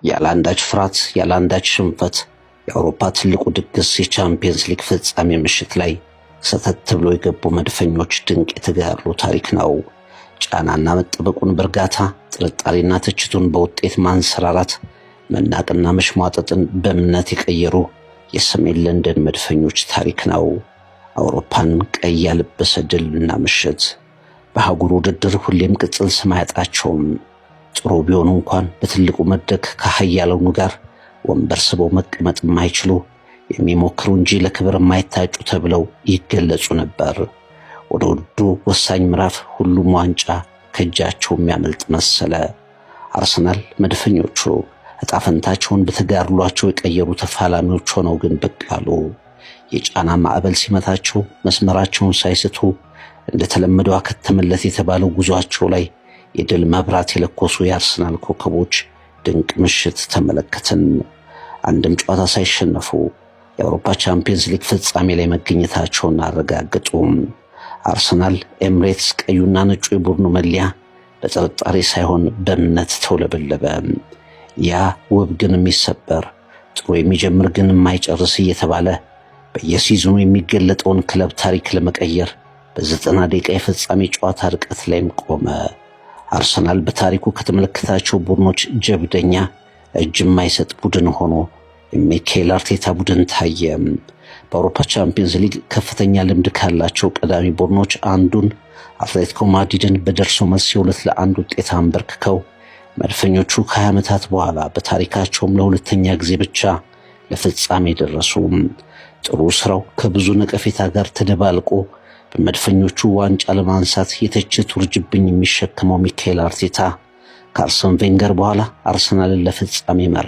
ያላንዳች ፍርሃት ያላንዳች ሽንፈት የአውሮፓ ትልቁ ድግስ የቻምፒየንስ ሊግ ፍጻሜ ምሽት ላይ ሰተት ብሎ የገቡ መድፈኞች ድንቅ የተጋሩ ታሪክ ነው። ጫናና መጠበቁን በእርጋታ ጥርጣሬና ትችቱን በውጤት ማንሰራራት መናቅና መሽሟጠጥን በእምነት የቀየሩ የሰሜን ለንደን መድፈኞች ታሪክ ነው። አውሮፓን ቀይ ያለበሰ ድልና ምሽት በአህጉር ውድድር ሁሌም ቅጽል ስም አያጣቸውም። ጥሩ ቢሆኑ እንኳን በትልቁ መድረክ ከሀያላኑ ጋር ወንበር ስበው መቀመጥ የማይችሉ የሚሞክሩ እንጂ ለክብር የማይታጩ ተብለው ይገለጹ ነበር። ወደ ውዱ ወሳኝ ምዕራፍ ሁሉም ዋንጫ ከእጃቸው የሚያመልጥ መሰለ። አርሰናል መድፈኞቹ ዕጣ ፈንታቸውን በተጋድሏቸው የቀየሩ ተፋላሚዎች ሆነው ግን ብቅ አሉ። የጫና ማዕበል ሲመታቸው መስመራቸውን ሳይስቱ እንደተለመደው አከተመለት የተባለው ጉዟቸው ላይ የድል መብራት የለኮሱ የአርሰናል ኮከቦች ድንቅ ምሽት ተመለከትን። አንድም ጨዋታ ሳይሸነፉ የአውሮፓ ቻምፒየንስ ሊግ ፍጻሜ ላይ መገኘታቸውን አረጋገጡ። አርሰናል ኤምሬትስ ቀዩና ነጩ የቡድኑ መለያ በጥርጣሬ ሳይሆን በእምነት ተውለበለበ። ያ ውብ ግን የሚሰበር ጥሩ የሚጀምር ግን የማይጨርስ እየተባለ በየሲዝኑ የሚገለጠውን ክለብ ታሪክ ለመቀየር በ90 ደቂቃ የፍጻሜ ጨዋታ ርቀት ላይም ቆመ። አርሰናል በታሪኩ ከተመለከታቸው ቡድኖች ጀብደኛ እጅ የማይሰጥ ቡድን ሆኖ የሚካኤል አርቴታ ቡድን ታየ። በአውሮፓ ቻምፒየንስ ሊግ ከፍተኛ ልምድ ካላቸው ቀዳሚ ቡድኖች አንዱን አትሌቲኮ ማድሪድን በደርሶ መልስ 2-1 ውጤት አንበርክከው መድፈኞቹ ከ20 ዓመታት በኋላ በታሪካቸውም ለሁለተኛ ጊዜ ብቻ ለፍጻሜ ደረሱ። ጥሩ ስራው ከብዙ ነቀፌታ ጋር ተደባልቆ በመድፈኞቹ ዋንጫ ለማንሳት የተችት ውርጅብኝ የሚሸከመው ሚካኤል አርቴታ ከአርሰን ቬንገር በኋላ አርሰናልን ለፍጻሜ መራ።